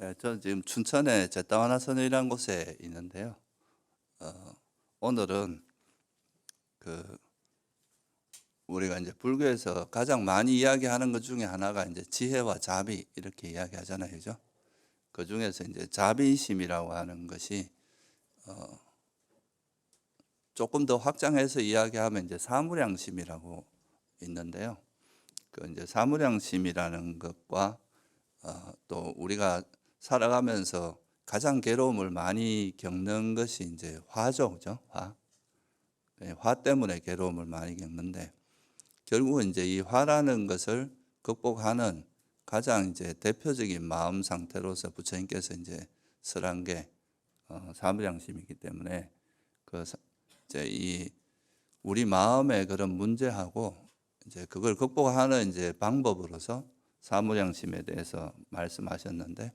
네, 저는 지금 춘천의 제따와나선이라는 곳에 있는데요. 오늘은 그 우리가 이제 불교에서 가장 많이 이야기하는 것 중에 하나가 이제 지혜와 자비 이렇게 이야기하잖아요, 그죠? 그 중에서 이제 자비심이라고 하는 것이 조금 더 확장해서 이야기하면 이제 사무량심이라고 있는데요. 그 이제 사무량심이라는 것과 또 우리가 살아가면서 가장 괴로움을 많이 겪는 것이 이제 화죠, 그죠? 화. 네, 화 때문에 괴로움을 많이 겪는데 결국은 이제 이 화라는 것을 극복하는 가장 이제 대표적인 마음 상태로서 부처님께서 이제 설한 게 사무량심이기 때문에 이제 이 우리 마음의 그런 문제하고 이제 그걸 극복하는 이제 방법으로서 사무량심에 대해서 말씀하셨는데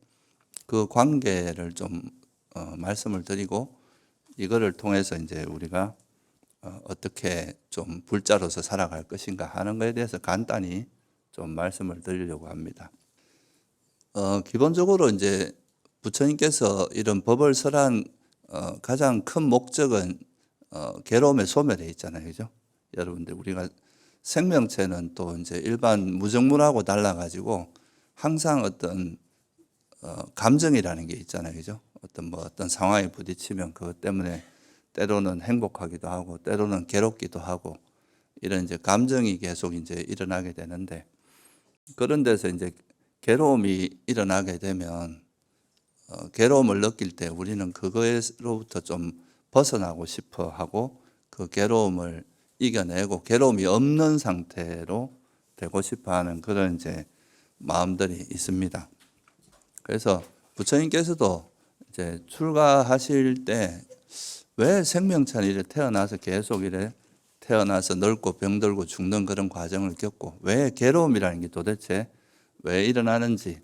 그 관계를 좀 말씀을 드리고 이거를 통해서 이제 우리가 어떻게 좀 불자로서 살아갈 것인가 하는 것에 대해서 간단히 좀 말씀을 드리려고 합니다. 기본적으로 이제 부처님께서 이런 법을 설한 가장 큰 목적은 괴로움의 소멸에 있잖아요, 그죠? 여러분들 우리가 생명체는 또 이제 일반 무정물하고 달라가지고 항상 어떤 감정이라는 게 있잖아요, 그죠? 어떤 상황에 부딪히면 그것 때문에 때로는 행복하기도 하고 때로는 괴롭기도 하고 이런 이제 감정이 계속 이제 일어나게 되는데 그런 데서 이제 괴로움이 일어나게 되면 괴로움을 느낄 때 우리는 그거로부터 좀 벗어나고 싶어 하고 그 괴로움을 이겨내고 괴로움이 없는 상태로 되고 싶어 하는 그런 이제 마음들이 있습니다. 그래서 부처님께서도 이제 출가하실 때 왜 생명체는 이래 태어나서 계속 이래 태어나서 늙고 병들고 죽는 그런 과정을 겪고 왜 괴로움이라는 게 도대체 왜 일어나는지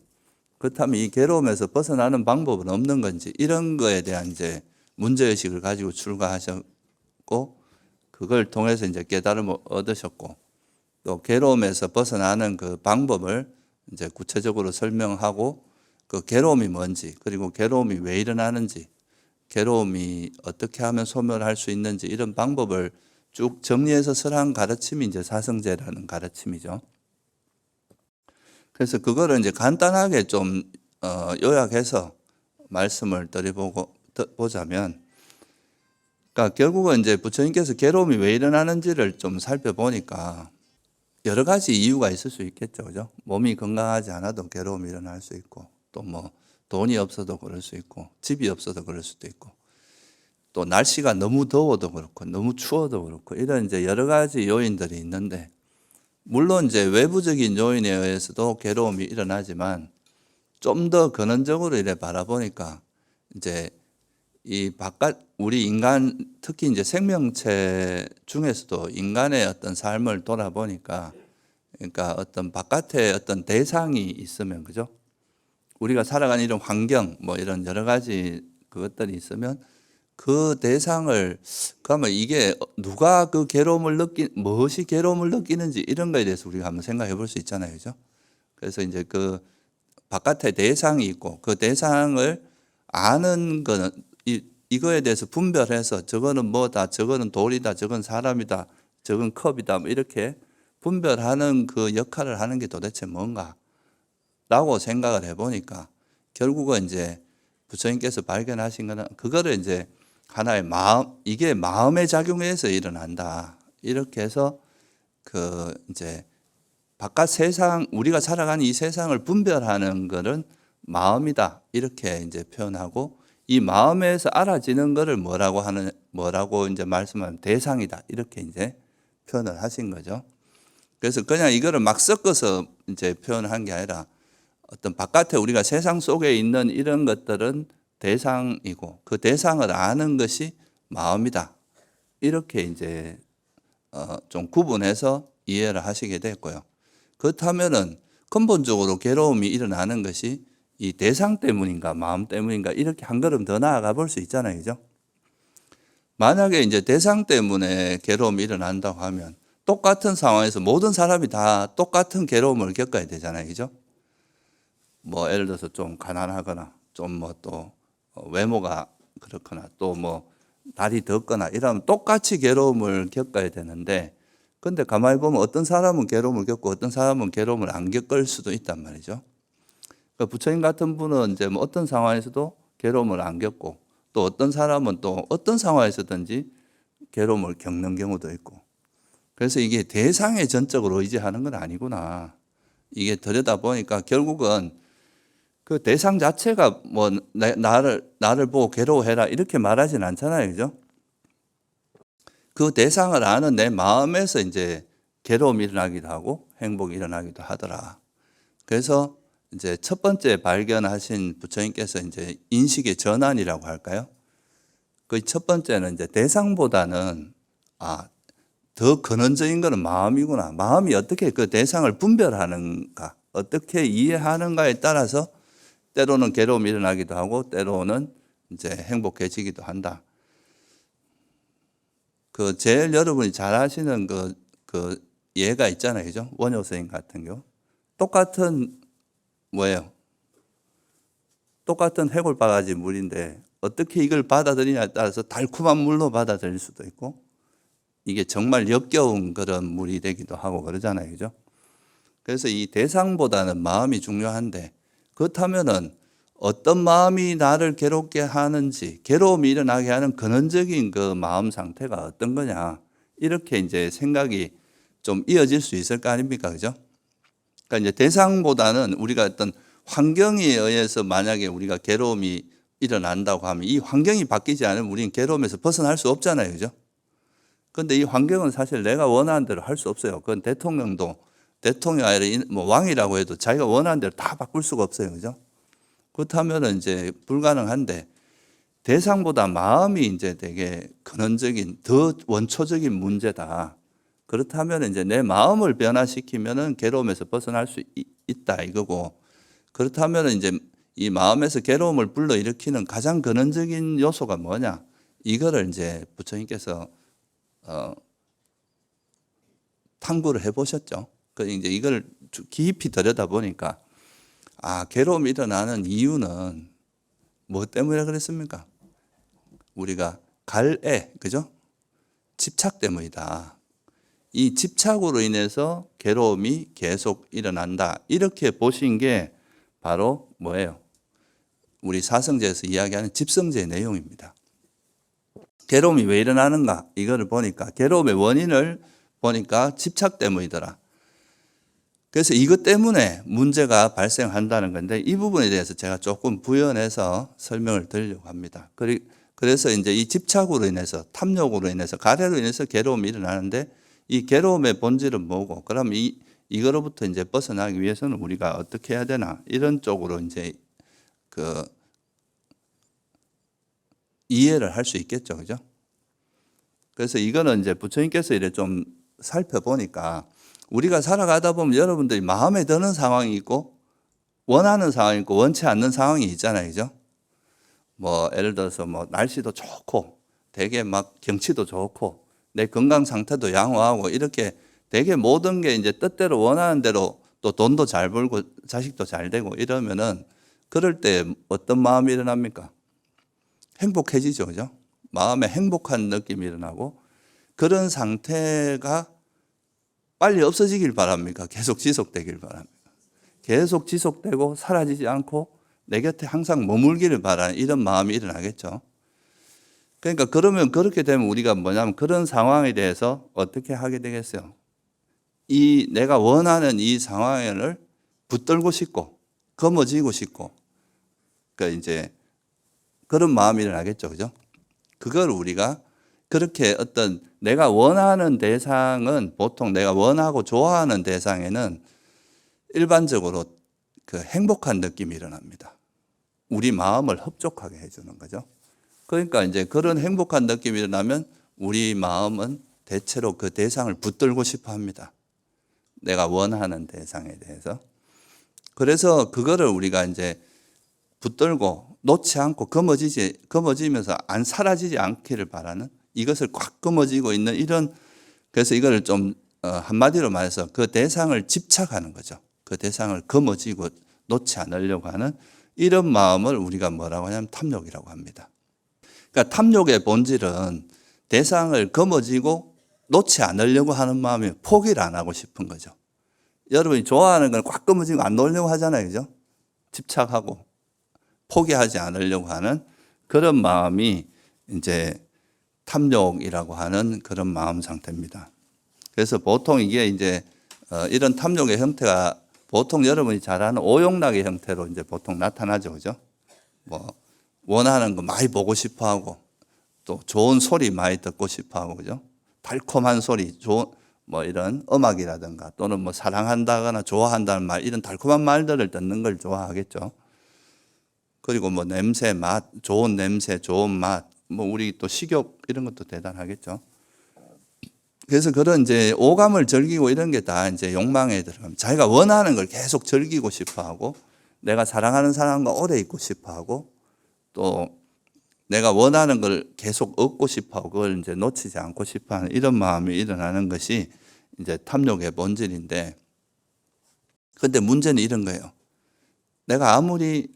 그렇다면 이 괴로움에서 벗어나는 방법은 없는 건지 이런 거에 대한 이제 문제의식을 가지고 출가하셨고 그걸 통해서 이제 깨달음을 얻으셨고 또 괴로움에서 벗어나는 그 방법을 이제 구체적으로 설명하고 그 괴로움이 뭔지 그리고 괴로움이 왜 일어나는지 괴로움이 어떻게 하면 소멸할 수 있는지 이런 방법을 쭉 정리해서 설한 가르침이 이제 사성제라는 가르침이죠. 그래서 그거를 이제 간단하게 좀 요약해서 말씀을 드려보자면, 그러니까 결국은 이제 부처님께서 괴로움이 왜 일어나는지를 좀 살펴보니까 여러 가지 이유가 있을 수 있겠죠, 그죠? 몸이 건강하지 않아도 괴로움이 일어날 수 있고, 또 뭐 돈이 없어도 그럴 수 있고, 집이 없어도 그럴 수도 있고, 또 날씨가 너무 더워도 그렇고, 너무 추워도 그렇고, 이런 이제 여러 가지 요인들이 있는데, 물론 이제 외부적인 요인에 의해서도 괴로움이 일어나지만, 좀 더 근원적으로 이래 바라보니까, 이제 이 바깥, 우리 인간, 특히 이제 생명체 중에서도 인간의 어떤 삶을 돌아보니까, 그러니까 어떤 바깥에 어떤 대상이 있으면, 그죠? 우리가 살아가는 이런 환경, 뭐 이런 여러 가지 그것들이 있으면 그 대상을, 그러면 이게 누가 그 괴로움을 무엇이 괴로움을 느끼는지 이런 거에 대해서 우리가 한번 생각해 볼 수 있잖아요. 그죠? 그래서 이제 그 바깥에 대상이 있고 그 대상을 아는 거는 이거에 대해서 분별해서 저거는 뭐다, 저거는 돌이다, 저건 사람이다, 저건 컵이다, 뭐 이렇게 분별하는 그 역할을 하는 게 도대체 뭔가? 라고 생각을 해보니까 결국은 이제 부처님께서 발견하신 거는 그거를 이제 하나의 마음, 이게 마음의 작용에서 일어난다. 이렇게 해서 그 이제 바깥 세상, 우리가 살아가는 이 세상을 분별하는 거는 마음이다. 이렇게 이제 표현하고 이 마음에서 알아지는 거를 뭐라고 이제 말씀하면 대상이다. 이렇게 이제 표현을 하신 거죠. 그래서 그냥 이거를 막 섞어서 이제 표현한 게 아니라 어떤 바깥에 우리가 세상 속에 있는 이런 것들은 대상이고 그 대상을 아는 것이 마음이다. 이렇게 이제 좀 구분해서 이해를 하시게 됐고요. 그렇다면은 근본적으로 괴로움이 일어나는 것이 이 대상 때문인가 마음 때문인가 이렇게 한 걸음 더 나아가 볼 수 있잖아요. 그죠? 만약에 이제 대상 때문에 괴로움이 일어난다고 하면 똑같은 상황에서 모든 사람이 다 똑같은 괴로움을 겪어야 되잖아요. 그죠? 뭐 예를 들어서 좀 가난하거나 좀 뭐 또 외모가 그렇거나 또 뭐 날이 덥거나 이러면 똑같이 괴로움을 겪어야 되는데, 근데 가만히 보면 어떤 사람은 괴로움을 겪고 어떤 사람은 괴로움을 안 겪을 수도 있단 말이죠. 그러니까 부처님 같은 분은 이제 뭐 어떤 상황에서도 괴로움을 안 겪고, 또 어떤 사람은 또 어떤 상황에서든지 괴로움을 겪는 경우도 있고. 그래서 이게 대상에 전적으로 의지하는 건 아니구나. 이게 들여다보니까 결국은 그 대상 자체가 뭐 나를 보고 괴로워해라 이렇게 말하진 않잖아요. 그죠? 그 대상을 아는 내 마음에서 이제 괴로움이 일어나기도 하고 행복이 일어나기도 하더라. 그래서 이제 첫 번째 발견하신 부처님께서 이제 인식의 전환이라고 할까요? 그 첫 번째는 이제 대상보다는 더 근원적인 거는 마음이구나. 마음이 어떻게 그 대상을 분별하는가, 어떻게 이해하는가에 따라서 때로는 괴로움이 일어나기도 하고 때로는 이제 행복해지기도 한다. 그 제일 여러분이 잘 아시는 그 예가 있잖아요. 그죠? 원효 선생님 같은 경우. 똑같은 뭐예요? 똑같은 해골바가지 물인데 어떻게 이걸 받아들이냐에 따라서 달콤한 물로 받아들일 수도 있고, 이게 정말 역겨운 그런 물이 되기도 하고 그러잖아요. 그죠? 그래서 이 대상보다는 마음이 중요한데, 그렇다면은 어떤 마음이 나를 괴롭게 하는지, 괴로움이 일어나게 하는 근원적인 그 마음 상태가 어떤 거냐, 이렇게 이제 생각이 좀 이어질 수 있을 거 아닙니까? 그죠? 그러니까 이제 대상보다는 우리가 어떤 환경에 의해서 만약에 우리가 괴로움이 일어난다고 하면 이 환경이 바뀌지 않으면 우리는 괴로움에서 벗어날 수 없잖아요. 그죠? 근데 이 환경은 사실 내가 원하는 대로 할 수 없어요. 그건 대통령도 대통령이 아니라 뭐 왕이라고 해도 자기가 원하는 대로 다 바꿀 수가 없어요. 그죠? 그렇다면 이제 불가능한데, 대상보다 마음이 이제 되게 근원적인, 더 원초적인 문제다. 그렇다면 이제 내 마음을 변화시키면은 괴로움에서 벗어날 수 있다 이거고, 그렇다면 이제 이 마음에서 괴로움을 불러일으키는 가장 근원적인 요소가 뭐냐? 이거를 이제 부처님께서 탐구를 해보셨죠. 그 이제 이걸 깊이 들여다 보니까 괴로움이 일어나는 이유는 뭐 때문에 그랬습니까? 우리가 갈애, 그죠? 집착 때문이다. 이 집착으로 인해서 괴로움이 계속 일어난다. 이렇게 보신 게 바로 뭐예요? 우리 사성제에서 이야기하는 집성제의 내용입니다. 괴로움이 왜 일어나는가? 이거를 보니까 괴로움의 원인을 보니까 집착 때문이더라. 그래서 이것 때문에 문제가 발생한다는 건데, 이 부분에 대해서 제가 조금 부연해서 설명을 드리려고 합니다. 그래서 이제 이 집착으로 인해서, 탐욕으로 인해서, 가래로 인해서 괴로움이 일어나는데, 이 괴로움의 본질은 뭐고, 그럼 이거로부터 이제 벗어나기 위해서는 우리가 어떻게 해야 되나, 이런 쪽으로 이제 이해를 할 수 있겠죠. 그죠? 그래서 이거는 이제 부처님께서 이래 좀 살펴보니까, 우리가 살아가다 보면 여러분들이 마음에 드는 상황이 있고 원하는 상황이 있고 원치 않는 상황이 있잖아요. 그죠? 뭐 예를 들어서 뭐 날씨도 좋고 되게 막 경치도 좋고 내 건강 상태도 양호하고 이렇게 되게 모든 게 이제 뜻대로 원하는 대로, 또 돈도 잘 벌고 자식도 잘 되고 이러면은 그럴 때 어떤 마음이 일어납니까? 행복해지죠. 그죠? 마음에 행복한 느낌이 일어나고, 그런 상태가 빨리 없어지길 바랍니까? 계속 지속되길 바랍니까? 계속 지속되고 사라지지 않고 내 곁에 항상 머물기를 바라는 이런 마음이 일어나겠죠. 그러니까 그러면 그렇게 되면 우리가 뭐냐면 그런 상황에 대해서 어떻게 하게 되겠어요? 이 내가 원하는 이 상황을 붙들고 싶고 거머쥐고 싶고, 그러니까 이제 그런 마음이 일어나겠죠. 그죠? 그걸 우리가 그렇게 어떤 내가 원하는 대상은, 보통 내가 원하고 좋아하는 대상에는 일반적으로 그 행복한 느낌이 일어납니다. 우리 마음을 흡족하게 해주는 거죠. 그러니까 이제 그런 행복한 느낌이 일어나면 우리 마음은 대체로 그 대상을 붙들고 싶어 합니다. 내가 원하는 대상에 대해서. 그래서 그거를 우리가 이제 붙들고 놓지 않고 거머쥐면서 안 사라지지 않기를 바라는, 이것을 꽉 거머쥐고 있는 이런, 그래서 이거를 좀 한마디로 말해서 그 대상을 집착하는 거죠. 그 대상을 거머쥐고 놓지 않으려고 하는 이런 마음을 우리가 뭐라고 하냐면 탐욕이라고 합니다. 그러니까 탐욕의 본질은 대상을 거머쥐고 놓지 않으려고 하는 마음이 포기를 안 하고 싶은 거죠. 여러분이 좋아하는 건 꽉 거머쥐고 안 놓으려고 하잖아요. 그죠? 집착하고 포기하지 않으려고 하는 그런 마음이 이제 탐욕이라고 하는 그런 마음 상태입니다. 그래서 보통 이게 이제 이런 탐욕의 형태가 보통 여러분이 잘 아는 오용락의 형태로 이제 보통 나타나죠. 그죠? 뭐 원하는 거 많이 보고 싶어 하고 또 좋은 소리 많이 듣고 싶어 하고 그죠? 달콤한 소리, 좋은 뭐 이런 음악이라든가 또는 뭐 사랑한다거나 좋아한다는 말 이런 달콤한 말들을 듣는 걸 좋아하겠죠. 그리고 뭐 냄새, 맛, 좋은 냄새, 좋은 맛, 뭐 우리 또 식욕 이런 것도 대단하겠죠. 그래서 그런 이제 오감을 즐기고 이런 게 다 이제 욕망에 들어갑니다. 자기가 원하는 걸 계속 즐기고 싶어 하고 내가 사랑하는 사람과 오래 있고 싶어 하고 또 내가 원하는 걸 계속 얻고 싶어 하고 그걸 이제 놓치지 않고 싶어 하는 이런 마음이 일어나는 것이 이제 탐욕의 본질인데 근데 문제는 이런 거예요. 내가 아무리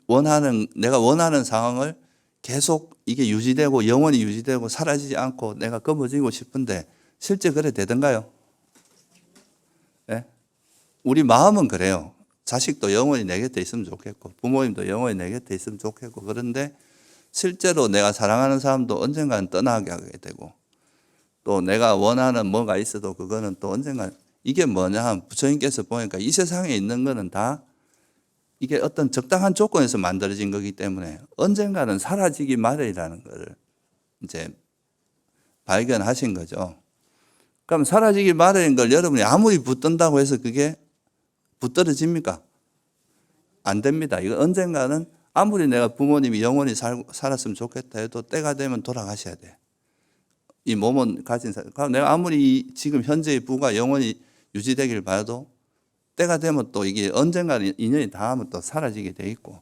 내가 원하는 상황을 계속 이게 유지되고 영원히 유지되고 사라지지 않고 내가 거머쥐고 싶은데 실제 그래 되던가요? 네? 우리 마음은 그래요. 자식도 영원히 내 곁에 있으면 좋겠고 부모님도 영원히 내 곁에 있으면 좋겠고 그런데 실제로 내가 사랑하는 사람도 언젠가는 떠나게 하게 되고 또 내가 원하는 뭐가 있어도 그거는 또 언젠가 이게 뭐냐 하면 부처님께서 보니까 이 세상에 있는 거는 다 이게 어떤 적당한 조건에서 만들어진 거기 때문에 언젠가는 사라지기 마련이라는 걸 이제 발견하신 거죠. 그럼 사라지기 마련인 걸 여러분이 아무리 붙든다고 해서 그게 붙들어집니까? 안 됩니다. 이거 언젠가는 아무리 내가 부모님이 영원히 살았으면 좋겠다 해도 때가 되면 돌아가셔야 돼. 이 몸은 가진 사람. 그럼 내가 아무리 지금 현재의 부가 영원히 유지되길 바라도 때가 되면 또 이게 언젠가는 인연이 닿으면 또 사라지게 돼 있고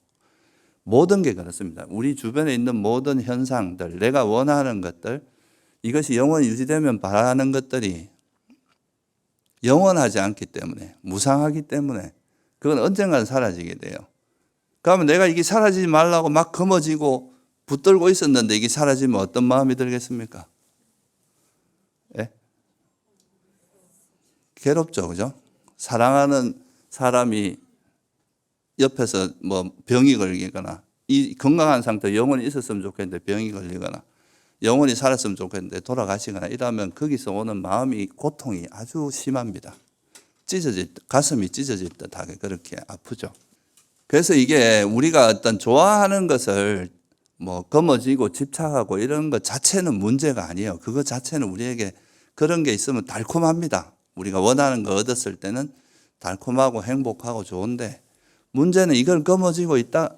모든 게 그렇습니다. 우리 주변에 있는 모든 현상들, 내가 원하는 것들 이것이 영원히 유지되면 바라는 것들이 영원하지 않기 때문에 무상하기 때문에 그건 언젠가는 사라지게 돼요. 그러면 내가 이게 사라지지 말라고 막 거머쥐고 붙들고 있었는데 이게 사라지면 어떤 마음이 들겠습니까? 예? 괴롭죠, 그죠? 사랑하는 사람이 옆에서 뭐 병이 걸리거나 이 건강한 상태 영원히 있었으면 좋겠는데 병이 걸리거나 영원히 살았으면 좋겠는데 돌아가시거나 이러면 거기서 오는 마음이 고통이 아주 심합니다. 가슴이 찢어질 듯하게 그렇게 아프죠. 그래서 이게 우리가 어떤 좋아하는 것을 뭐 거머쥐고 집착하고 이런 것 자체는 문제가 아니에요. 그거 자체는 우리에게 그런 게 있으면 달콤합니다. 우리가 원하는 거 얻었을 때는 달콤하고 행복하고 좋은데 문제는 이걸 거머쥐고 있다,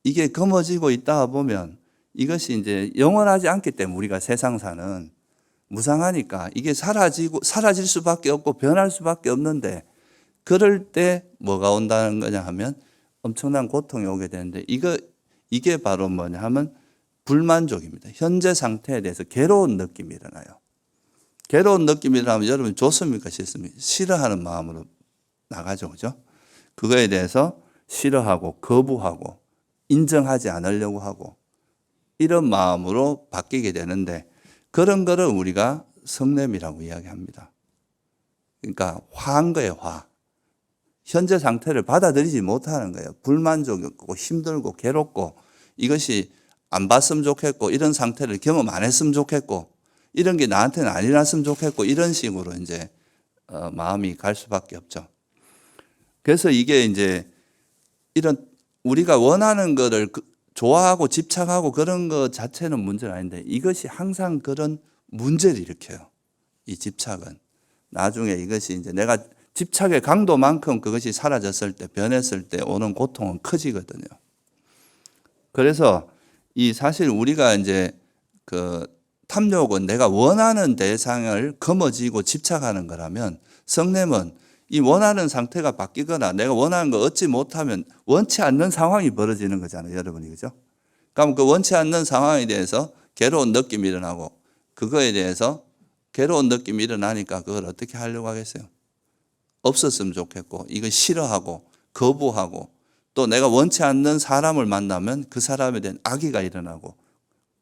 이게 거머쥐고 있다 보면 이것이 이제 영원하지 않기 때문에 우리가 세상사는 무상하니까 이게 사라질 수밖에 없고 변할 수밖에 없는데 그럴 때 뭐가 온다는 거냐 하면 엄청난 고통이 오게 되는데 이게 바로 뭐냐 하면 불만족입니다. 현재 상태에 대해서 괴로운 느낌이 일어나요. 괴로운 느낌이 일어나면 여러분 좋습니까? 싫습니까? 싫어하는 마음으로 나가죠. 그죠? 그거에 대해서 싫어하고 거부하고 인정하지 않으려고 하고 이런 마음으로 바뀌게 되는데 그런 거를 우리가 성냄이라고 이야기합니다. 그러니까 화한 거예요. 화. 현재 상태를 받아들이지 못하는 거예요. 불만족이고 힘들고 괴롭고 이것이 안 봤으면 좋겠고 이런 상태를 경험 안 했으면 좋겠고 이런 게 나한테는 안 일어났으면 좋겠고 이런 식으로 이제 마음이 갈 수밖에 없죠. 그래서 이게 이제 이런 우리가 원하는 거를 좋아하고 집착하고 그런 것 자체는 문제는 아닌데 이것이 항상 그런 문제를 일으켜요. 이 집착은. 나중에 이것이 이제 내가 집착의 강도만큼 그것이 사라졌을 때, 변했을 때 오는 고통은 커지거든요. 그래서 이 사실 우리가 이제 그 탐욕은 내가 원하는 대상을 거머쥐고 집착하는 거라면 성냄은 이 원하는 상태가 바뀌거나 내가 원하는 거 얻지 못하면 원치 않는 상황이 벌어지는 거잖아요, 여러분이. 그죠? 그럼 그 원치 않는 상황에 대해서 괴로운 느낌이 일어나고 그거에 대해서 괴로운 느낌이 일어나니까 그걸 어떻게 하려고 하겠어요? 없었으면 좋겠고 이거 싫어하고 거부하고 또 내가 원치 않는 사람을 만나면 그 사람에 대한 악의가 일어나고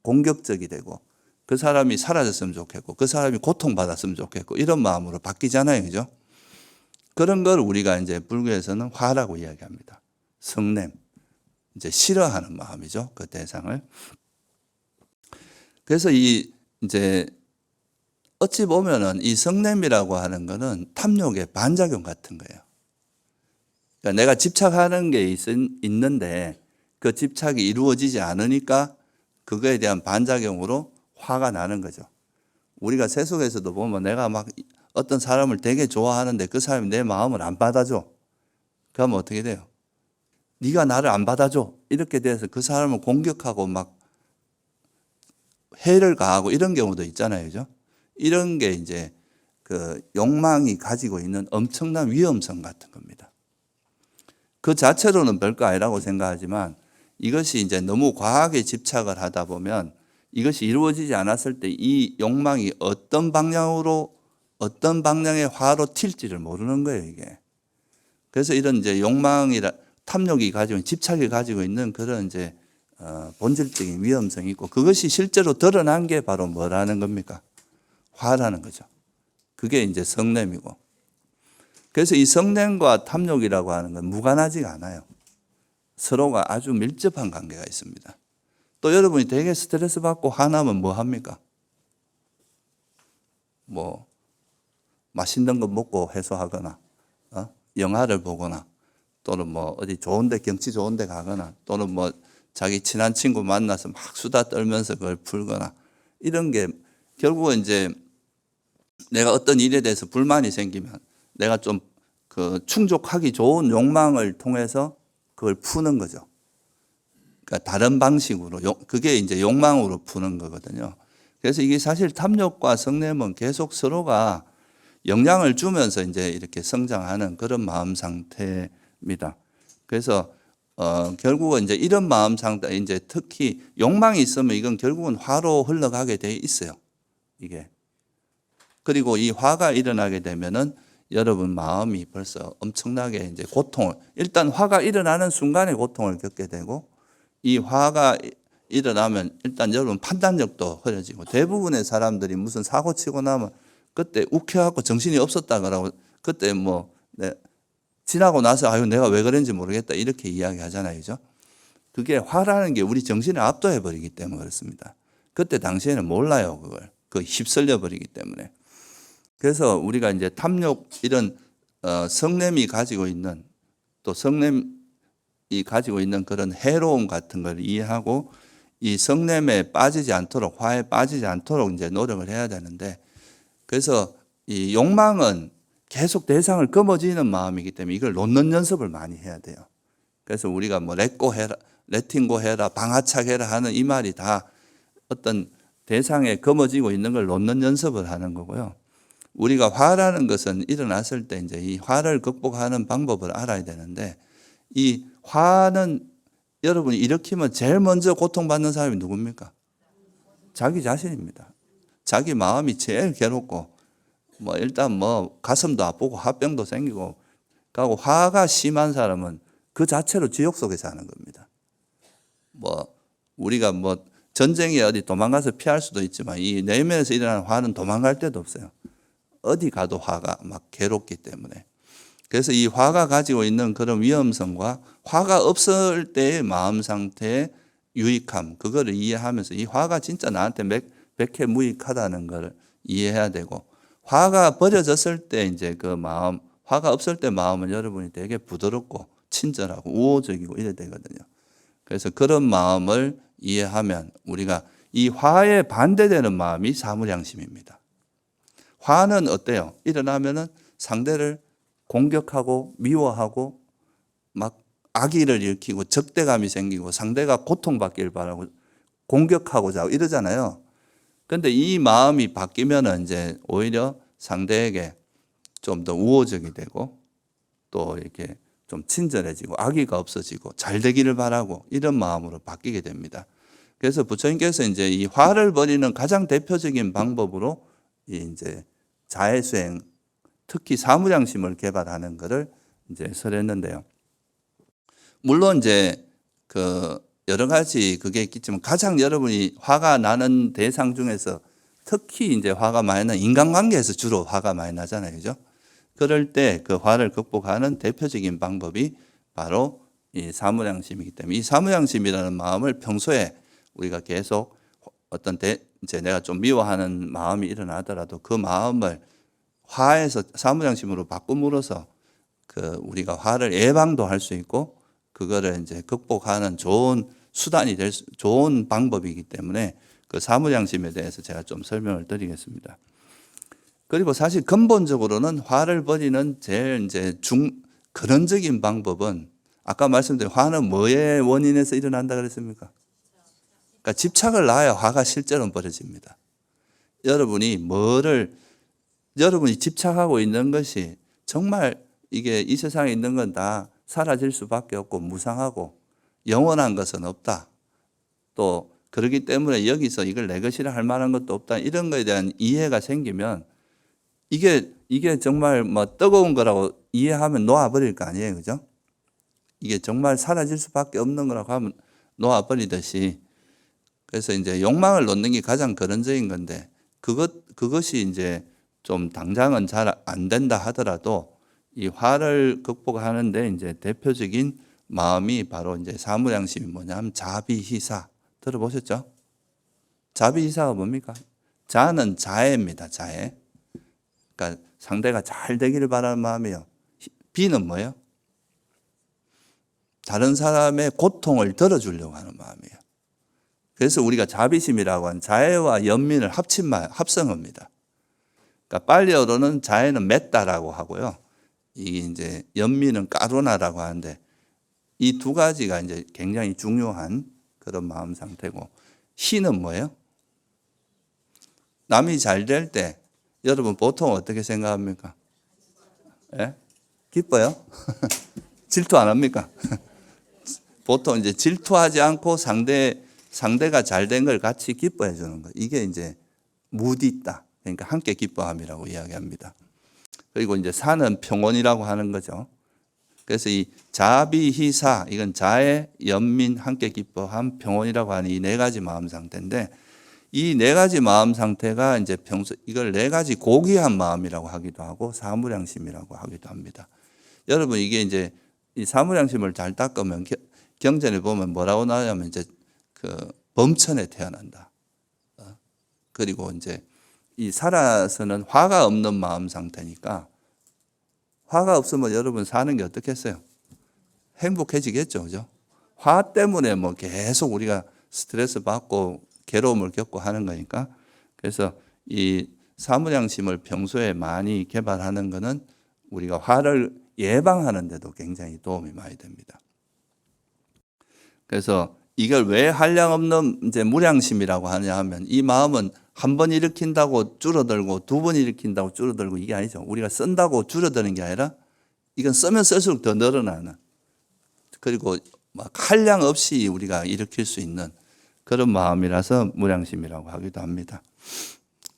공격적이 되고 그 사람이 사라졌으면 좋겠고 그 사람이 고통받았으면 좋겠고 이런 마음으로 바뀌잖아요. 그죠? 그런 걸 우리가 이제 불교에서는 화라고 이야기합니다. 성냄. 이제 싫어하는 마음이죠. 그 대상을. 그래서 이제 어찌 보면은 이 성냄이라고 하는 거는 탐욕의 반작용 같은 거예요. 그러니까 내가 집착하는 게 있는데 그 집착이 이루어지지 않으니까 그거에 대한 반작용으로 화가 나는 거죠. 우리가 세속에서도 보면 내가 막 어떤 사람을 되게 좋아하는데 그 사람이 내 마음을 안 받아줘. 그러면 어떻게 돼요? 네가 나를 안 받아줘. 이렇게 돼서 그 사람을 공격하고 막 해를 가하고 이런 경우도 있잖아요. 그죠? 이런 게 이제 그 욕망이 가지고 있는 엄청난 위험성 같은 겁니다. 그 자체로는 별거 아니라고 생각하지만 이것이 이제 너무 과하게 집착을 하다 보면 이것이 이루어지지 않았을 때 이 욕망이 어떤 방향으로 어떤 방향의 화로 튈지를 모르는 거예요, 이게. 그래서 이런 이제 욕망이라 탐욕이 가지고 집착이 가지고 있는 그런 이제 본질적인 위험성이 있고 그것이 실제로 드러난 게 바로 뭐라는 겁니까? 화라는 거죠. 그게 이제 성냄이고. 그래서 이 성냄과 탐욕이라고 하는 건 무관하지가 않아요. 서로가 아주 밀접한 관계가 있습니다. 또 여러분이 되게 스트레스 받고 화나면 뭐 합니까? 뭐 맛있는 거 먹고 해소하거나 영화를 보거나 또는 뭐 어디 좋은데 경치 좋은데 가거나 또는 뭐 자기 친한 친구 만나서 막 수다 떨면서 그걸 풀거나 이런 게 결국은 이제 내가 어떤 일에 대해서 불만이 생기면 내가 좀 그 충족하기 좋은 욕망을 통해서 그걸 푸는 거죠. 그러니까 다른 방식으로 그게 이제 욕망으로 푸는 거거든요. 그래서 이게 사실 탐욕과 성냄은 계속 서로가 영향을 주면서 이제 이렇게 성장하는 그런 마음 상태입니다. 그래서 결국은 이제 이런 마음 상태, 이제 특히 욕망이 있으면 이건 결국은 화로 흘러가게 돼 있어요. 이게. 그리고 이 화가 일어나게 되면은 여러분 마음이 벌써 엄청나게 이제 고통을, 일단 화가 일어나는 순간에 고통을 겪게 되고 이 화가 일어나면 일단 여러분 판단력도 흐려지고 대부분의 사람들이 무슨 사고 치고 나면 그때 욱해갖고 정신이 없었다 그러고 그때 뭐 지나고 나서 아유 내가 왜 그런지 모르겠다 이렇게 이야기하잖아요. 그죠? 그게 화라는 게 우리 정신을 압도해 버리기 때문에 그렇습니다. 그때 당시에는 몰라요. 그걸. 그 휩쓸려 버리기 때문에. 그래서 우리가 이제 탐욕 이런 성냄이 가지고 있는 또 성냄이 가지고 있는 그런 해로움 같은 걸 이해하고 이 성냄에 빠지지 않도록 화에 빠지지 않도록 이제 노력을 해야 되는데 그래서 이 욕망은 계속 대상을 거머쥐는 마음이기 때문에 이걸 놓는 연습을 많이 해야 돼요. 그래서 우리가 뭐 렛고 해라, 레팅고 해라, 방아착해라 하는 이 말이 다 어떤 대상에 거머쥐고 있는 걸 놓는 연습을 하는 거고요. 우리가 화라는 것은 일어났을 때 이제 이 화를 극복하는 방법을 알아야 되는데 이 화는 여러분이 일으키면 제일 먼저 고통받는 사람이 누굽니까? 자기 자신입니다. 자기 마음이 제일 괴롭고 뭐 일단 뭐 가슴도 아프고 화병도 생기고 그리고 화가 심한 사람은 그 자체로 지옥 속에 사는 겁니다. 뭐 우리가 뭐 전쟁에 어디 도망가서 피할 수도 있지만 이 내면에서 일어나는 화는 도망갈 데도 없어요. 어디 가도 화가 막 괴롭기 때문에. 그래서 이 화가 가지고 있는 그런 위험성과 화가 없을 때의 마음 상태의 유익함, 그거를 이해하면서 이 화가 진짜 나한테 백해무익하다는 걸 이해해야 되고 화가 버려졌을 때 이제 그 마음, 화가 없을 때 마음은 여러분이 되게 부드럽고 친절하고 우호적이고 이래 되거든요. 그래서 그런 마음을 이해하면 우리가 이 화에 반대되는 마음이 사무량심입니다. 화는 어때요? 일어나면은 상대를 공격하고 미워하고 막 악의를 일으키고 적대감이 생기고 상대가 고통받길 바라고 공격하고자 하고 이러잖아요. 그런데 이 마음이 바뀌면은 이제 오히려 상대에게 좀 더 우호적이 되고 또 이렇게 좀 친절해지고 악의가 없어지고 잘 되기를 바라고 이런 마음으로 바뀌게 됩니다. 그래서 부처님께서 이제 이 화를 버리는 가장 대표적인 방법으로 이제 자해수행, 특히 사무량심을 개발하는 것을 이제 설했는데요. 물론 이제 그 여러 가지 그게 있겠지만 가장 여러분이 화가 나는 대상 중에서 특히 이제 화가 많이 나는 인간관계에서 주로 화가 많이 나잖아요. 그죠? 그럴 때 그 화를 극복하는 대표적인 방법이 바로 이 사무량심이기 때문에 이 사무량심이라는 마음을 평소에 우리가 계속 어떤 이제 내가 좀 미워하는 마음이 일어나더라도 그 마음을 화에서 사무량심으로 바꿈으로써 그 우리가 화를 예방도 할 수 있고 그거를 이제 극복하는 좋은 수단이 좋은 방법이기 때문에 그 사무량심에 대해서 제가 좀 설명을 드리겠습니다. 그리고 사실 근본적으로는 화를 버리는 제일 이제 근원적인 방법은 아까 말씀드린 화는 뭐의 원인에서 일어난다 그랬습니까? 그러니까 집착을 놔야 화가 실제로 벌어집니다. 여러분이 집착하고 있는 것이 정말 이게 이 세상에 있는 건 다 사라질 수밖에 없고 무상하고 영원한 것은 없다. 또 그렇기 때문에 여기서 이걸 내 것이라 할 만한 것도 없다. 이런 거에 대한 이해가 생기면 이게 정말 뭐 뜨거운 거라고 이해하면 놓아버릴 거 아니에요. 그죠? 이게 정말 사라질 수밖에 없는 거라고 하면 놓아버리듯이 그래서 이제 욕망을 놓는 게 가장 근원적인 건데 그것이 이제 좀 당장은 잘 안 된다 하더라도 이 화를 극복하는데 이제 대표적인 마음이 바로 이제 사무량심이 뭐냐면 자비희사 들어보셨죠? 자비희사가 뭡니까? 자는 자애입니다. 자애. 그러니까 상대가 잘 되기를 바라는 마음이요. 비는 뭐예요? 다른 사람의 고통을 덜어주려고 하는 마음이에요. 그래서 우리가 자비심이라고 하는 자애와 연민을 합성어입니다. 그러니까 빨리어로는 자애는 맺다라고 하고요. 이게 이제 연민은 까루나라고 하는데 이 두 가지가 이제 굉장히 중요한 그런 마음 상태고 희는 뭐예요? 남이 잘 될 때 여러분 보통 어떻게 생각합니까? 예? 기뻐요? 질투 안 합니까? 보통 이제 질투하지 않고 상대가 잘 된 걸 같이 기뻐해 주는 거. 이게 이제 무디다. 그러니까 함께 기뻐함이라고 이야기합니다. 그리고 이제 사는 평온이라고 하는 거죠. 그래서 이 자비희사, 이건 자애, 연민, 함께 기뻐함, 평온이라고 하는 이 네 가지 마음 상태인데 이 네 가지 마음 상태가 이제 이걸 네 가지 고귀한 마음이라고 하기도 하고 사무량심이라고 하기도 합니다. 여러분 이게 이제 이 사무량심을 잘 닦으면 경전에 보면 뭐라고 나오냐면 이제 그 범천에 태어난다. 그리고 이제 이 살아서는 화가 없는 마음 상태니까 화가 없으면 여러분 사는 게 어떻겠어요? 행복해지겠죠. 그죠? 화 때문에 뭐 계속 우리가 스트레스 받고 괴로움을 겪고 하는 거니까 그래서 이 사무량심을 평소에 많이 개발하는 것은 우리가 화를 예방하는 데도 굉장히 도움이 많이 됩니다. 그래서 이걸 왜 한량없는 이제 무량심이라고 하냐 하면 이 마음은 한 번 일으킨다고 줄어들고 두 번 일으킨다고 줄어들고 이게 아니죠. 우리가 쓴다고 줄어드는 게 아니라 이건 쓰면 쓸수록 더 늘어나는 그리고 막 한량 없이 우리가 일으킬 수 있는 그런 마음이라서 무량심이라고 하기도 합니다.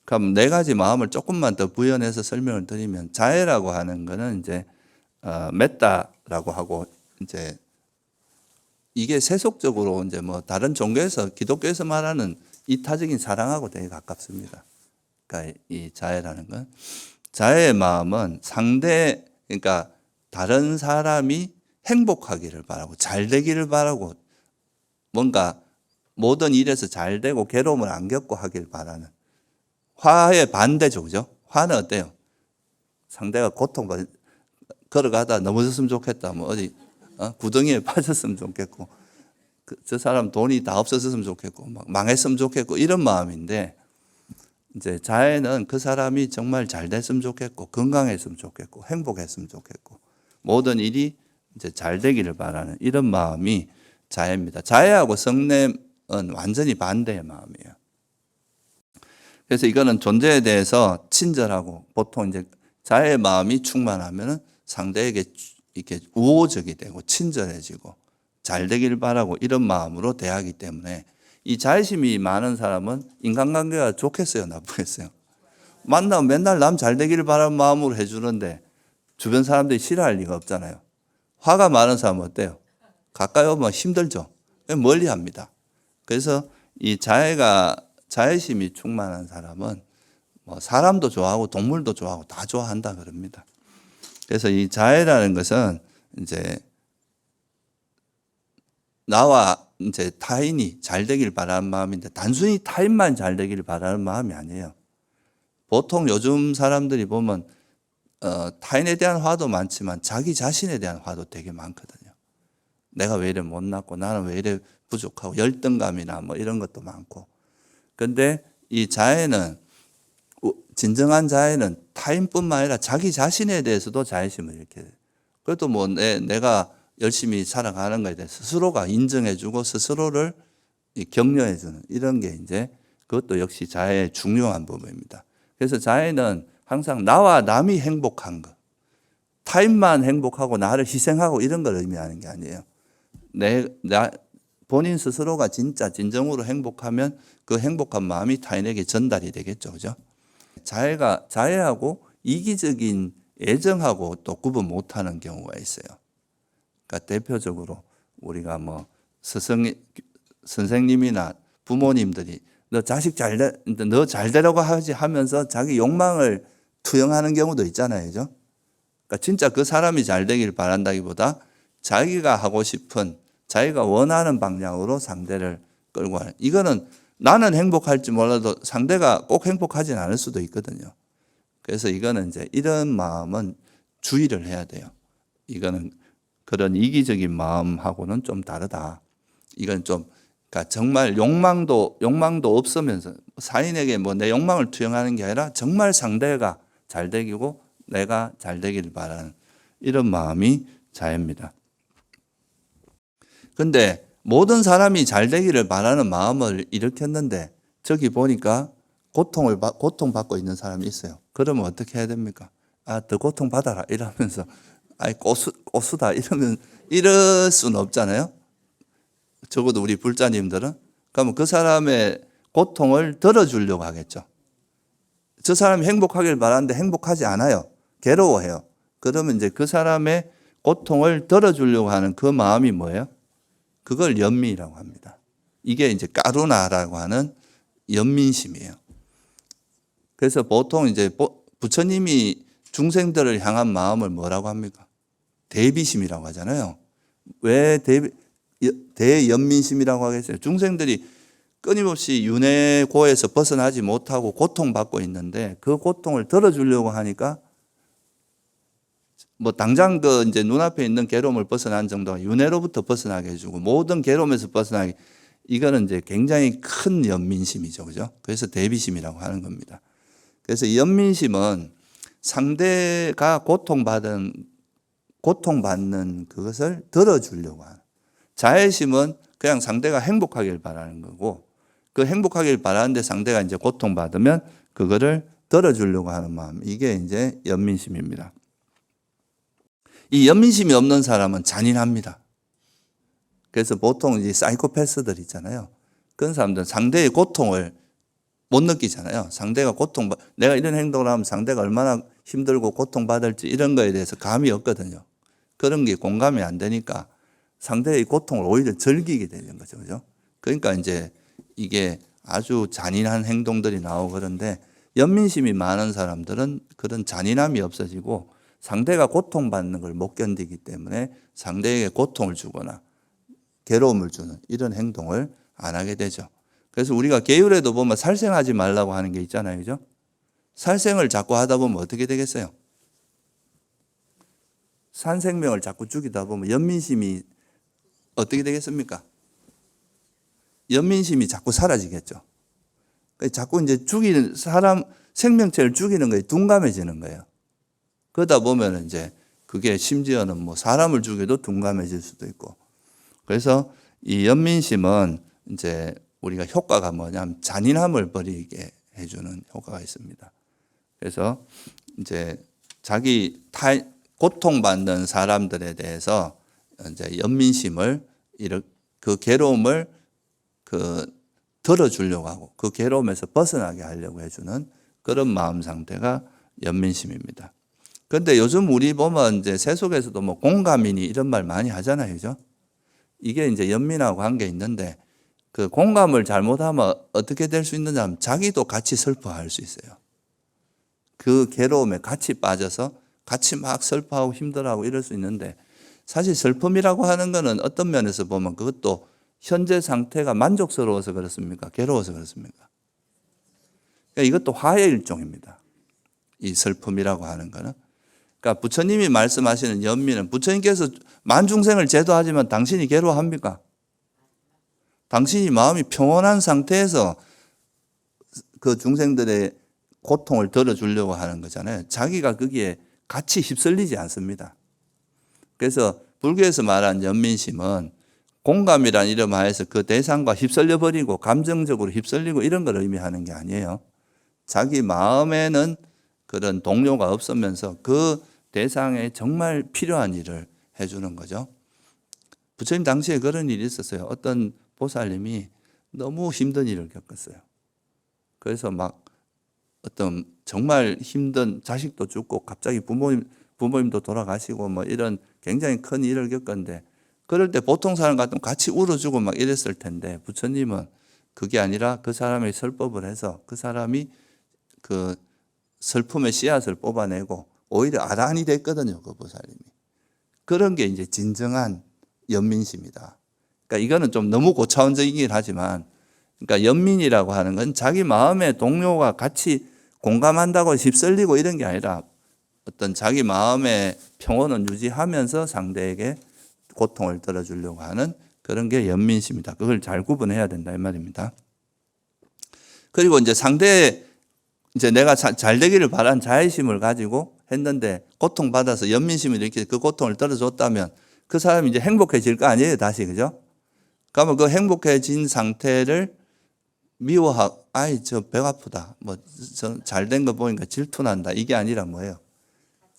그럼 네 가지 마음을 조금만 더 부연해서 설명을 드리면 자애라고 하는 거는 이제 맺다라고 하고 이제 이게 세속적으로 이제 뭐 다른 종교에서 기독교에서 말하는 이타적인 사랑하고 되게 가깝습니다. 그러니까 이 자애라는 건 자애의 마음은 그러니까 다른 사람이 행복하기를 바라고 잘 되기를 바라고 뭔가 모든 일에서 잘 되고 괴로움을 안 겪고 하길 바라는 화의 반대죠. 그죠? 화는 어때요? 상대가 걸어가다 넘어졌으면 좋겠다. 뭐 어디 구덩이에 빠졌으면 좋겠고 저 사람 돈이 다 없어졌으면 좋겠고 막 망했으면 좋겠고 이런 마음인데 이제 자애는 그 사람이 정말 잘 됐으면 좋겠고 건강했으면 좋겠고 행복했으면 좋겠고 모든 일이 이제 잘 되기를 바라는 이런 마음이 자애입니다. 자애하고 성냄은 완전히 반대의 마음이에요. 그래서 이거는 존재에 대해서 친절하고 보통 이제 자애의 마음이 충만하면 상대에게 이렇게 우호적이 되고 친절해지고 잘 되기를 바라고 이런 마음으로 대하기 때문에 이 자애심이 많은 사람은 인간관계가 좋겠어요, 나쁘겠어요? 만나면 맨날 남 잘 되기를 바라는 마음으로 해주는데 주변 사람들이 싫어할 리가 없잖아요. 화가 많은 사람은 어때요? 가까이 오면 힘들죠. 멀리 합니다. 그래서 이 자애심이 충만한 사람은 뭐 사람도 좋아하고 동물도 좋아하고 다 좋아한다 그럽니다. 그래서 이 자애라는 것은 이제 나와 이제 타인이 잘 되길 바라는 마음인데 단순히 타인만 잘 되길 바라는 마음이 아니에요. 보통 요즘 사람들이 보면 타인에 대한 화도 많지만 자기 자신에 대한 화도 되게 많거든요. 내가 왜 이래 못났고 나는 왜 이래 부족하고 열등감이나 뭐 이런 것도 많고. 근데 이 자애는 진정한 자애는 타인뿐만 아니라 자기 자신에 대해서도 자애심을 이렇게 해요. 그것도 뭐 내가 열심히 살아가는 것에 대해서 스스로가 인정해주고 스스로를 격려해주는 이런 게 이제 그것도 역시 자애의 중요한 부분입니다. 그래서 자애는 항상 나와 남이 행복한 것, 타인만 행복하고 나를 희생하고 이런 걸 의미하는 게 아니에요. 본인 스스로가 진짜 진정으로 행복하면 그 행복한 마음이 타인에게 전달이 되겠죠, 그죠? 자애하고 이기적인 애정하고 또 구분 못하는 경우가 있어요. 그러니까 대표적으로 우리가 뭐 선생님이나 부모님들이 너 잘 되라고 하지 하면서 자기 욕망을 투영하는 경우도 있잖아요, 그죠? 그러니까 진짜 그 사람이 잘 되길 바란다기보다 자기가 하고 싶은 자기가 원하는 방향으로 상대를 끌고 가는. 이거는 나는 행복할지 몰라도 상대가 꼭 행복하진 않을 수도 있거든요. 그래서 이거는 이제 이런 마음은 주의를 해야 돼요. 이거는 그런 이기적인 마음하고는 좀 다르다. 이건 좀 그러니까 정말 욕망도 없으면서 사인에게 뭐 내 욕망을 투영하는 게 아니라 정말 상대가 잘 되고 내가 잘 되길 바라는 이런 마음이 자애입니다. 근데 모든 사람이 잘 되기를 바라는 마음을 일으켰는데 저기 보니까 고통받고 있는 사람이 있어요. 그러면 어떻게 해야 됩니까? 더 고통받아라 이러면서 꼬수다 이럴 수는 없잖아요. 적어도 우리 불자님들은. 그러면 그 사람의 고통을 덜어주려고 하겠죠. 저 사람이 행복하길 바라는데 행복하지 않아요. 괴로워해요. 그러면 이제 그 사람의 고통을 덜어주려고 하는 그 마음이 뭐예요? 그걸 연민이라고 합니다. 이게 이제 까루나라고 하는 연민심이에요. 그래서 보통 이제 부처님이 중생들을 향한 마음을 뭐라고 합니까? 대비심이라고 하잖아요. 왜 대연민심이라고 하겠어요? 중생들이 끊임없이 윤회고에서 벗어나지 못하고 고통받고 있는데 그 고통을 덜어주려고 하니까 뭐 당장 그 이제 눈앞에 있는 괴로움을 벗어난 정도가 윤회로부터 벗어나게 해주고 모든 괴로움에서 벗어나게 이거는 이제 굉장히 큰 연민심이죠, 그죠? 그래서 대비심이라고 하는 겁니다. 그래서 이 연민심은 상대가 고통받는 그것을 덜어주려고 하는. 자애심은 그냥 상대가 행복하길 바라는 거고 그 행복하길 바라는데 상대가 이제 고통받으면 그거를 덜어주려고 하는 마음. 이게 이제 연민심입니다. 이 연민심이 없는 사람은 잔인합니다. 그래서 보통 이제 사이코패스들 있잖아요. 그런 사람들은 상대의 고통을 못 느끼잖아요. 내가 이런 행동을 하면 상대가 얼마나 힘들고 고통받을지 이런 거에 대해서 감이 없거든요. 그런 게 공감이 안 되니까 상대의 고통을 오히려 즐기게 되는 거죠. 그죠? 그러니까 이제 이게 아주 잔인한 행동들이 나오고 그런데 연민심이 많은 사람들은 그런 잔인함이 없어지고 상대가 고통받는 걸 못 견디기 때문에 상대에게 고통을 주거나 괴로움을 주는 이런 행동을 안 하게 되죠. 그래서 우리가 계율에도 보면 살생하지 말라고 하는 게 있잖아요. 그죠? 살생을 자꾸 하다 보면 어떻게 되겠어요? 산 생명을 자꾸 죽이다 보면 연민심이 어떻게 되겠습니까? 연민심이 자꾸 사라지겠죠. 자꾸 이제 사람 생명체를 죽이는 거에 둔감해지는 거예요. 그러다 보면 이제 그게 심지어는 뭐 사람을 죽여도 둔감해질 수도 있고. 그래서 이 연민심은 이제 우리가 효과가 뭐냐면 잔인함을 버리게 해주는 효과가 있습니다. 그래서 이제 고통받는 사람들에 대해서 이제 연민심을 그 괴로움을 덜어주려고 하고 그 괴로움에서 벗어나게 하려고 해주는 그런 마음 상태가 연민심입니다. 그런데 요즘 우리 보면 이제 세속에서도 뭐 공감이니 이런 말 많이 하잖아요, 그죠? 이게 이제 연민하고 관계 있는데 그 공감을 잘못하면 어떻게 될 수 있느냐 하면 자기도 같이 슬퍼할 수 있어요. 그 괴로움에 같이 빠져서 같이 막 슬퍼하고 힘들어하고 이럴 수 있는데 사실 슬픔이라고 하는 거는 어떤 면에서 보면 그것도 현재 상태가 만족스러워서 그렇습니까? 괴로워서 그렇습니까? 그러니까 이것도 화의 일종입니다. 이 슬픔이라고 하는 거는. 그러니까 부처님이 말씀하시는 연민은 부처님께서 만중생을 제도하지만 당신이 괴로워합니까? 당신이 마음이 평온한 상태에서 그 중생들의 고통을 덜어주려고 하는 거잖아요. 자기가 거기에 같이 휩쓸리지 않습니다. 그래서 불교에서 말한 연민심은 공감이란 이름 하에서 그 대상과 휩쓸려 버리고 감정적으로 휩쓸리고 이런 걸 의미하는 게 아니에요. 자기 마음에는 그런 동료가 없으면서 그 대상에 정말 필요한 일을 해주는 거죠. 부처님 당시에 그런 일이 있었어요. 어떤 보살님이 너무 힘든 일을 겪었어요. 그래서 막 어떤 정말 힘든 자식도 죽고 갑자기 부모님도 돌아가시고 뭐 이런 굉장히 큰 일을 겪었는데 그럴 때 보통 사람 같으면 같이 울어주고 막 이랬을 텐데 부처님은 그게 아니라 그 사람의 설법을 해서 그 사람이 그 슬픔의 씨앗을 뽑아내고 오히려 아란이 됐거든요. 그 보살님이. 그런 게 이제 진정한 연민심이다. 그러니까 이거는 좀 너무 고차원적이긴 하지만 그러니까 연민이라고 하는 건 자기 마음의 동료가 같이 공감한다고 휩쓸리고 이런 게 아니라 어떤 자기 마음의 평온을 유지하면서 상대에게 고통을 덜어주려고 하는 그런 게 연민심이다. 그걸 잘 구분해야 된다 이 말입니다. 그리고 이제 이제 내가 잘 되기를 바란 자애심을 가지고 했는데 고통받아서 연민심을 이렇게 그 고통을 덜어줬다면 그 사람이 이제 행복해질 거 아니에요, 다시. 그죠? 그러면 그 행복해진 상태를 아이, 저 배가 아프다. 뭐, 잘 된 거 보니까 질투난다. 이게 아니라 뭐예요?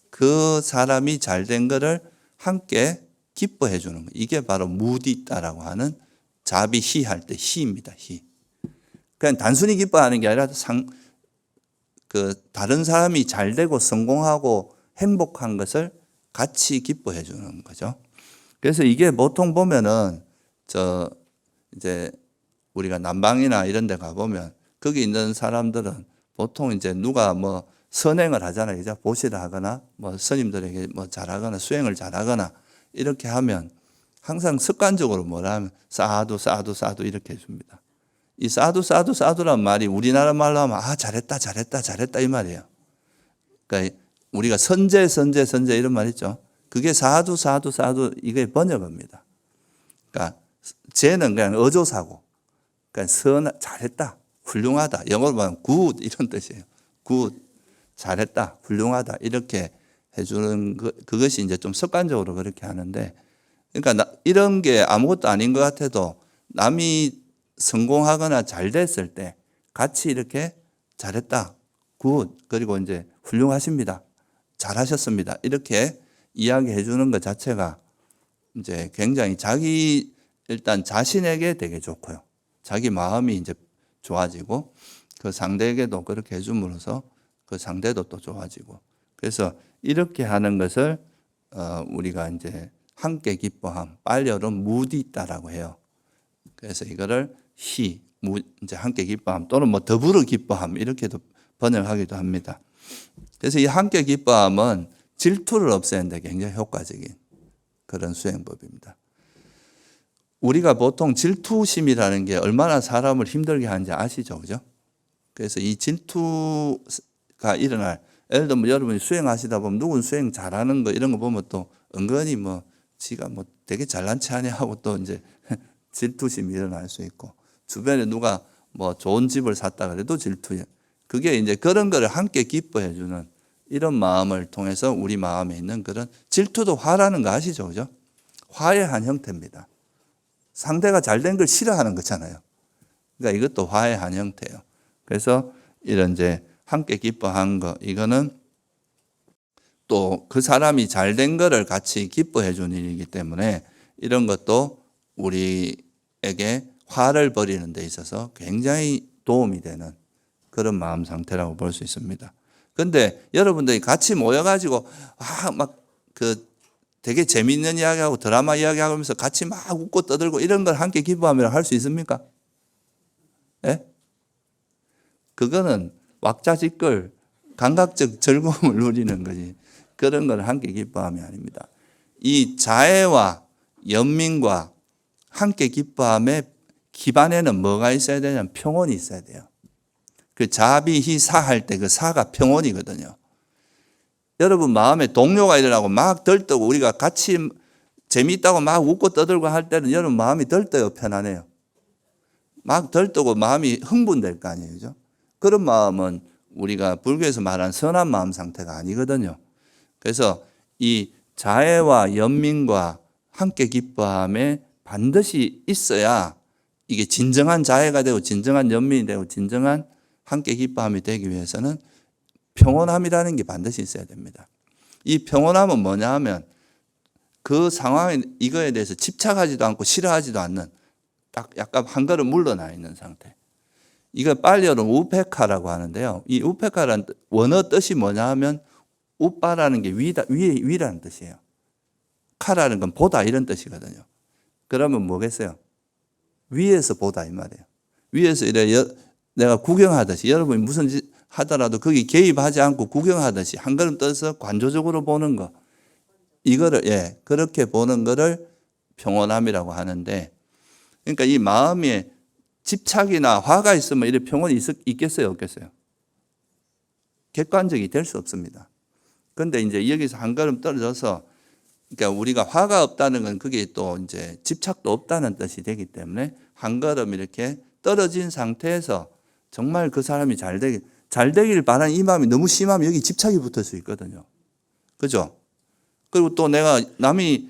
그 사람이 잘 된 거를 함께 기뻐해 주는 거. 이게 바로 무디따라고 하는 자비희 할 때 희입니다, 희. 그냥 단순히 기뻐하는 게 아니라 다른 사람이 잘 되고 성공하고 행복한 것을 같이 기뻐해 주는 거죠. 그래서 이게 보통 보면은 이제 우리가 남방이나 이런 데 가보면 거기 있는 사람들은 보통 이제 누가 뭐 선행을 하잖아요. 그죠? 보시를 하거나 뭐 스님들에게 뭐 잘하거나 수행을 잘하거나 이렇게 하면 항상 습관적으로 뭐라 하면 사두 사두 사두 이렇게 해줍니다. 이 사두 사두 사두란 말이 우리나라 말로 하면 잘했다 잘했다 잘했다 이 말이에요. 그러니까 우리가 선제 선제 선제 이런 말 있죠. 그게 사두 사두 사두 이게 번역어입니다. 그러니까 제는 그냥 어조사고 그러니까 잘했다 훌륭하다 영어로 말하면 good 이런 뜻이에요. good 잘했다 훌륭하다 이렇게 해주는 그것이 이제 좀 습관적으로 그렇게 하는데 그러니까 이런 게 아무것도 아닌 것 같아도 남이 성공하거나 잘 됐을 때 같이 이렇게 잘했다 good 그리고 이제 훌륭하십니다 잘하셨습니다 이렇게 이야기해 주는 것 자체가 이제 굉장히 일단 자신에게 되게 좋고요. 자기 마음이 이제 좋아지고 그 상대에게도 그렇게 해줌으로써 그 상대도 또 좋아지고 그래서 이렇게 하는 것을 우리가 이제 함께 기뻐함, 빨려는 무디따라고 해요. 그래서 이거를 이제 함께 기뻐함 또는 뭐 더불어 기뻐함 이렇게도 번역하기도 합니다. 그래서 이 함께 기뻐함은 질투를 없애는 데 굉장히 효과적인 그런 수행법입니다. 우리가 보통 질투심이라는 게 얼마나 사람을 힘들게 하는지 아시죠? 그죠? 그래서 이 질투가 일어날, 예를 들면 여러분이 수행하시다 보면 누군 수행 잘하는 거 이런 거 보면 또 은근히 뭐 지가 뭐 되게 잘난 체 하냐 하고 또 이제 질투심이 일어날 수 있고 주변에 누가 뭐 좋은 집을 샀다 그래도 질투해. 그게 이제 그런 거를 함께 기뻐해 주는 이런 마음을 통해서 우리 마음에 있는 그런 질투도 화라는 거 아시죠? 그죠? 화의 한 형태입니다. 상대가 잘된 걸 싫어하는 거잖아요. 그러니까 이것도 화의 한 형태예요. 그래서 이런 이제 함께 기뻐한 거, 이거는 또 그 사람이 잘된 거를 같이 기뻐해 주는 일이기 때문에 이런 것도 우리에게 화를 버리는 데 있어서 굉장히 도움이 되는 그런 마음 상태라고 볼 수 있습니다. 근데 여러분들이 같이 모여가지고 막 되게 재미있는 이야기하고 드라마 이야기하면서 같이 막 웃고 떠들고 이런 걸 함께 기뻐하면 할 수 있습니까? 예? 그거는 왁자지껄 감각적 즐거움을 누리는 거지. 그런 걸 함께 기뻐함이 아닙니다. 이 자애와 연민과 함께 기뻐함의 기반에는 뭐가 있어야 되냐면 평온이 있어야 돼요. 그 자비희사 할 때 그 사가 평온이거든요. 여러분 마음에 동요가 일어나고 막 들떠고 우리가 같이 재미있다고 막 웃고 떠들고 할 때는 여러분 마음이 들떠요, 편안해요? 막 들떠고 마음이 흥분될 거 아니에요, 그죠? 그런 마음은 우리가 불교에서 말하는 선한 마음 상태가 아니거든요. 그래서 이 자애와 연민과 함께 기뻐함에 반드시 있어야 이게 진정한 자애가 되고 진정한 연민이 되고 진정한 함께 기뻐함이 되기 위해서는 평온함이라는 게 반드시 있어야 됩니다. 이 평온함은 뭐냐 하면 그 상황에 이거에 대해서 집착하지도 않고 싫어하지도 않는 딱 약간 한 걸음 물러나 있는 상태. 이거 빨리어는 우페카라고 하는데요. 이 우페카라는 원어 뜻이 뭐냐 하면 우빠라는 게 위라는 뜻이에요. 카라는 건 보다 이런 뜻이거든요. 그러면 뭐겠어요? 위에서 보다 이 말이에요. 위에서 이래 내가 구경하듯이 여러분이 무슨 짓 하더라도 거기 개입하지 않고 구경하듯이 한 걸음 떠서 관조적으로 보는 거. 이거를 그렇게 보는 거를 평온함이라고 하는데 그러니까 이 마음에 집착이나 화가 있으면 이런 평온이 있겠어요, 없겠어요? 객관적이 될 수 없습니다. 그런데 이제 여기서 한 걸음 떨어져서 그러니까 우리가 화가 없다는 건 그게 또 이제 집착도 없다는 뜻이 되기 때문에 한 걸음 이렇게 떨어진 상태에서 정말 그 사람이 잘 되길 바라는 이 마음이 너무 심하면 여기 집착이 붙을 수 있거든요. 그죠? 그리고 또 내가 남의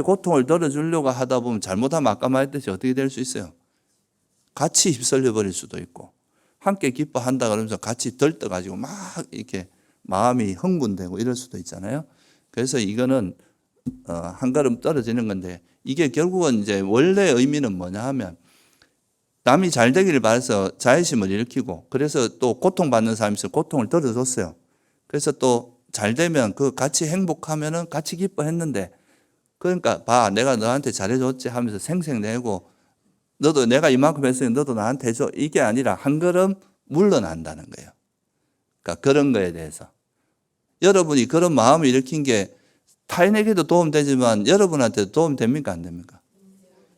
고통을 덜어주려고 하다 보면 잘못하면 아까 말했듯이 어떻게 될 수 있어요? 같이 휩쓸려 버릴 수도 있고 함께 기뻐한다 그러면서 같이 들떠가지고 막 이렇게 마음이 흥분되고 이럴 수도 있잖아요. 그래서 이거는 한 걸음 떨어지는 건데 이게 결국은 이제 원래 의미는 뭐냐 하면 남이 잘 되기를 바라서 자애심을 일으키고 그래서 또 고통받는 사람이 있어서 고통을 덜어줬어요. 그래서 또 잘 되면 그 같이 행복하면은 같이 기뻐했는데 그러니까 봐 내가 너한테 잘해줬지 하면서 생색내고 너도 내가 이만큼 했으니 너도 나한테 해줘 이게 아니라 한 걸음 물러난다는 거예요. 그러니까 그런 거에 대해서 여러분이 그런 마음을 일으킨 게 타인에게도 도움되지만 여러분한테도 도움됩니까 안 됩니까?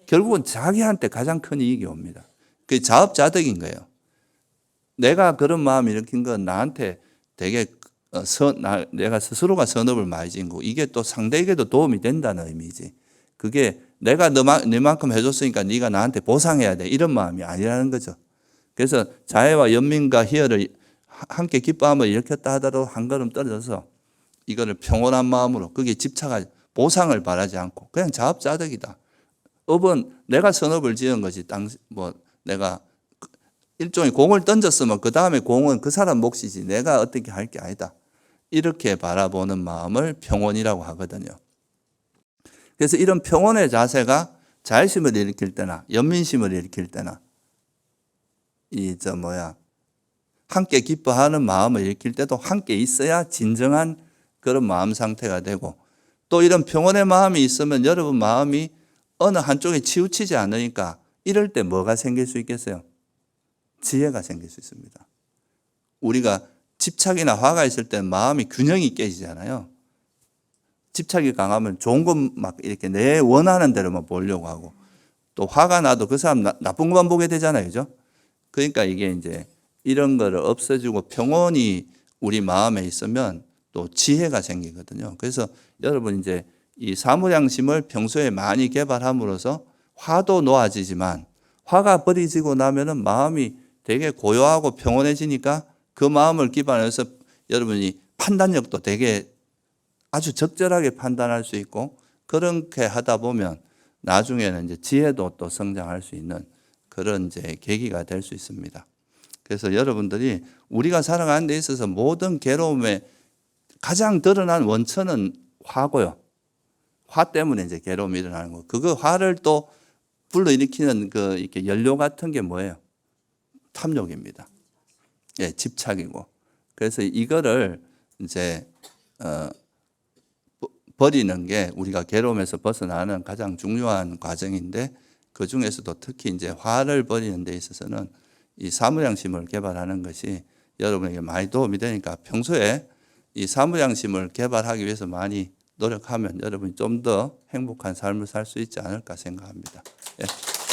결국은 자기한테 가장 큰 이익이 옵니다. 그게 자업자득인 거예요. 내가 그런 마음을 일으킨 건 나한테 되게 내가 스스로가 선업을 많이 진 거고 이게 또 상대에게도 도움이 된다는 의미지. 그게 내가 너만큼 해줬으니까 네가 나한테 보상해야 돼 이런 마음이 아니라는 거죠. 그래서 자애와 연민과 희열을 함께 기뻐함을 일으켰다 하더라도 한 걸음 떨어져서 이거를 평온한 마음으로 거기에 집착하지 보상을 바라지 않고 그냥 자업자득이다. 업은 내가 선업을 지은 것이 내가 일종의 공을 던졌으면 그 다음에 공은 그 사람 몫이지 내가 어떻게 할 게 아니다. 이렇게 바라보는 마음을 평온이라고 하거든요. 그래서 이런 평온의 자세가 자애심을 일으킬 때나 연민심을 일으킬 때나 함께 기뻐하는 마음을 일으킬 때도 함께 있어야 진정한 그런 마음 상태가 되고 또 이런 평온의 마음이 있으면 여러분 마음이 어느 한쪽에 치우치지 않으니까 이럴 때 뭐가 생길 수 있겠어요? 지혜가 생길 수 있습니다. 우리가 집착이나 화가 있을 때 마음이 균형이 깨지잖아요. 집착이 강하면 좋은 것 막 이렇게 내 원하는 대로만 보려고 하고 또 화가 나도 그 사람 나쁜 것만 보게 되잖아요. 그죠? 그러니까 이게 이제 이런 거를 없애주고 평온이 우리 마음에 있으면 또 지혜가 생기거든요. 그래서 여러분 이제 이 사무량심을 평소에 많이 개발함으로써 화도 놓아지지만 화가 버리지고 나면은 마음이 되게 고요하고 평온해지니까 그 마음을 기반해서 여러분이 판단력도 되게 아주 적절하게 판단할 수 있고 그렇게 하다 보면 나중에는 이제 지혜도 또 성장할 수 있는 그런 이제 계기가 될 수 있습니다. 그래서 여러분들이 우리가 살아가는 데 있어서 모든 괴로움의 가장 드러난 원천은 화고요. 화 때문에 이제 괴로움이 일어나는 거. 그거 화를 또 불러일으키는 그 이렇게 연료 같은 게 뭐예요? 탐욕입니다. 예, 집착이고. 그래서 이거를 이제 버리는 게 우리가 괴로움에서 벗어나는 가장 중요한 과정인데 그 중에서도 특히 이제 화를 버리는 데 있어서는 이 사무양심을 개발하는 것이 여러분에게 많이 도움이 되니까 평소에 이 사무양심을 개발하기 위해서 많이 노력하면 여러분이 좀 더 행복한 삶을 살 수 있지 않을까 생각합니다. 예.